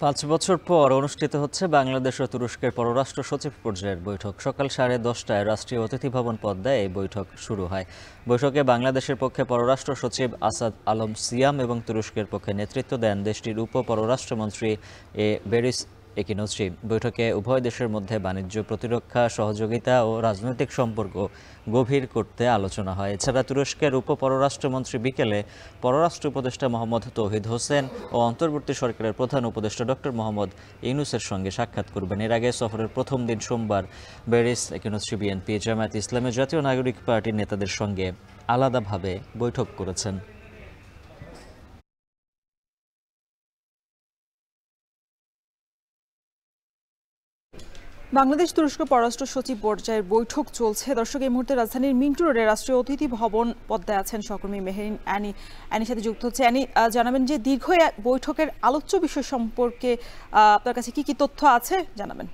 ৫ বছর পর অনুষ্ঠিত হচ্ছে বাংলাদেশ ও তুরস্কের পররাষ্ট্র সচিব পর্যায়ের বৈঠক। সকাল 10:30টায় রাষ্ট্রীয় অতিথি ভবন পদ্মায় এই বৈঠক শুরু হয়। বৈঠকে বাংলাদেশের পক্ষে পররাষ্ট্র সচিব আসাদ আলম সিয়াম এবং তুরস্কের পক্ষে নেতৃত্ব দেন দেশটির উপ-পররাষ্ট্রমন্ত্রী বেরিস একিনোসি। বৈঠকে উভয় দেশের মধ্যে বাণিজ্য, প্রতিরক্ষা, সহযোগিতা ও রাজনৈতিক সম্পর্ক গভীর করতে আলোচনা হয়। এছাড়া তুরস্কের উপ-পররাষ্ট্রমন্ত্রী বিকেলে পররাষ্ট্র উপদেষ্টা মোহাম্মদ তৌহিদ হোসেন ও অন্তর্বর্তী সরকারের প্রধান উপদেষ্টা ডক্টর মোহাম্মদ ইউনূসের সঙ্গে সাক্ষাৎ করবেন। এর আগে সফরের প্রথম দিন সোমবার বেরিস একিনোসি বিএনপি, জামায়াত ইসলামী, জাতীয় নাগরিক পার্টির নেতাদের সঙ্গে আলাদাভাবে বৈঠক করেছেন। বাংলাদেশ তুরস্ক পররাষ্ট্র সচিব পর্যায়ের বৈঠক চলছে। দর্শক, এই মুহূর্তে রাজধানীর মিন্টু রোডে রাষ্ট্রীয় অতিথি ভবন পদ্মায় আছেন সহকর্মী মেহেরিন অ্যানির সাথে যুক্ত হচ্ছে। অ্যানি, জানাবেন যে দীর্ঘ বৈঠকের আলোচ্য বিষয় সম্পর্কে আপনার কাছে কি কি তথ্য আছে জানাবেন।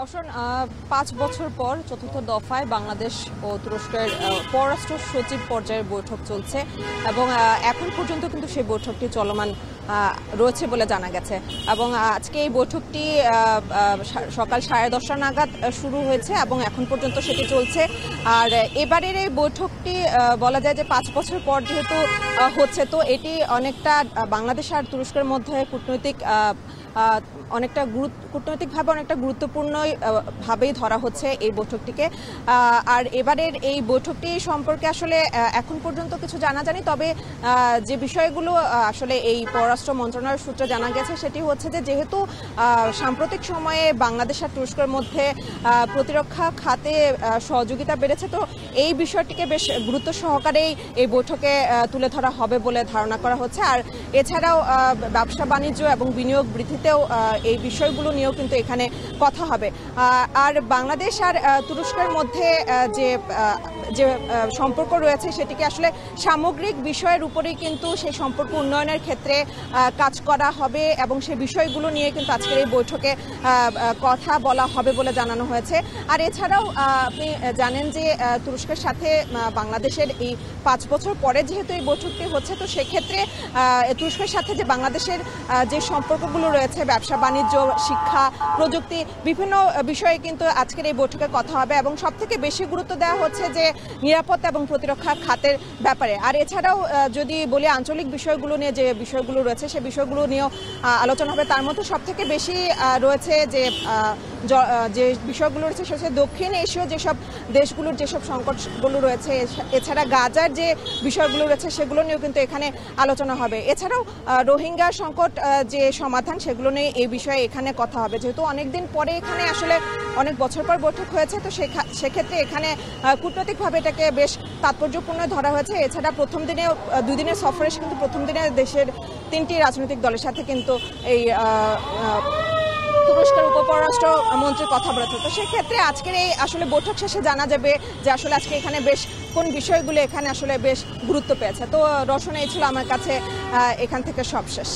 রওশন, ৫ বছর পর চতুর্থ দফায় বাংলাদেশ ও তুরস্কের পররাষ্ট্র সচিব পর্যায়ের বৈঠক চলছে এবং এখন পর্যন্ত কিন্তু সেই বৈঠকটি চলমান রয়েছে বলে জানা গেছে। এবং আজকে এই বৈঠকটি সকাল 10:30 নাগাদ শুরু হয়েছে এবং এখন পর্যন্ত সেটি চলছে। আর এবারের এই বৈঠকটি বলা যায় যে 5 বছর পর যেহেতু হচ্ছে, তো এটি অনেকটা বাংলাদেশ আর তুরস্কের মধ্যে কূটনৈতিকভাবে অনেকটা গুরুত্বপূর্ণ ভাবেই ধরা হচ্ছে এই বৈঠকটিকে। আর এবারের এই বৈঠকটি সম্পর্কে আসলে এখন পর্যন্ত কিছু জানা যায়নি, তবে যে বিষয়গুলো আসলে এই পররাষ্ট্র মন্ত্রণালয়ের সূত্রে জানা গেছে সেটি হচ্ছে যে যেহেতু সাম্প্রতিক সময়ে বাংলাদেশ আর তুরস্কের মধ্যে প্রতিরক্ষা খাতে সহযোগিতা বেড়েছে, তো এই বিষয়টিকে বেশ গুরুত্ব সহকারেই এই বৈঠকে তুলে ধরা হবে বলে ধারণা করা হচ্ছে। আর এছাড়াও ব্যবসা বাণিজ্য এবং বিনিয়োগ বৃদ্ধিতেও এই বিষয়গুলো নিয়েও কিন্তু এখানে কথা হবে। আর বাংলাদেশ আর তুরস্কের মধ্যে যে সম্পর্ক রয়েছে সেটিকে আসলে সামগ্রিক বিষয়ের উপরেই কিন্তু সেই সম্পর্ক উন্নয়নের ক্ষেত্রে কাজ করা হবে এবং সেই বিষয়গুলো নিয়ে কিন্তু আজকের এই বৈঠকে কথা বলা হবে বলে জানানো হয়েছে। আর এছাড়াও আপনি জানেন যে তুরস্কের সাথে বাংলাদেশের এই 5 বছর পরে যেহেতু এই বৈঠকটি হচ্ছে, তো সেক্ষেত্রে তুরস্কের সাথে যে বাংলাদেশের যে সম্পর্কগুলো রয়েছে, ব্যবসা বাণিজ্য, শিক্ষা, প্রযুক্তি, বিভিন্ন বিষয়ে কিন্তু আজকের এই বৈঠকে কথা হবে এবং সবথেকে বেশি গুরুত্ব দেওয়া হচ্ছে যে নিরাপত্তা এবং প্রতিরক্ষা খাতের ব্যাপারে। আর এছাড়াও যদি বলি আঞ্চলিক বিষয়গুলো নিয়ে যে বিষয়গুলো রয়েছে সে বিষয়গুলো নিয়েও আলোচনা হবে। তার মধ্যে সবথেকে বেশি রয়েছে যে বিষয়গুলো রয়েছে সেটা হচ্ছে দক্ষিণ এশীয় যেসব দেশগুলোর যেসব সংকটগুলো রয়েছে, এছাড়া গাজার যে বিষয়গুলো রয়েছে সেগুলো নিয়েও কিন্তু এখানে আলোচনা হবে। এছাড়াও রোহিঙ্গা সংকট যে সমাধান সেগুলো নিয়ে এই বিষয়ে এখানে কথা হবে। যেহেতু অনেকদিন পরে এখানে আসলে অনেক বছর পর বৈঠক হয়েছে, তো সেক্ষেত্রে এখানে কূটনৈতিকভাবে এটাকে বেশ তাৎপর্যপূর্ণ ধরা হয়েছে। এছাড়া প্রথম দিনে 2 দিনের সফরে কিন্তু প্রথম দিনে দেশের 3টি রাজনৈতিক দলের সাথে কিন্তু এই তুরস্কের উপপররাষ্ট্র মন্ত্রী কথা বলেছে। তো সেক্ষেত্রে আজকের এই আসলে বৈঠক শেষে জানা যাবে যে আসলে আজকে এখানে বেশ কোন বিষয়গুলো এখানে আসলে বেশ গুরুত্ব পেয়েছে। তো রওশন, এই ছিল আমার কাছে এখান থেকে সব শেষ।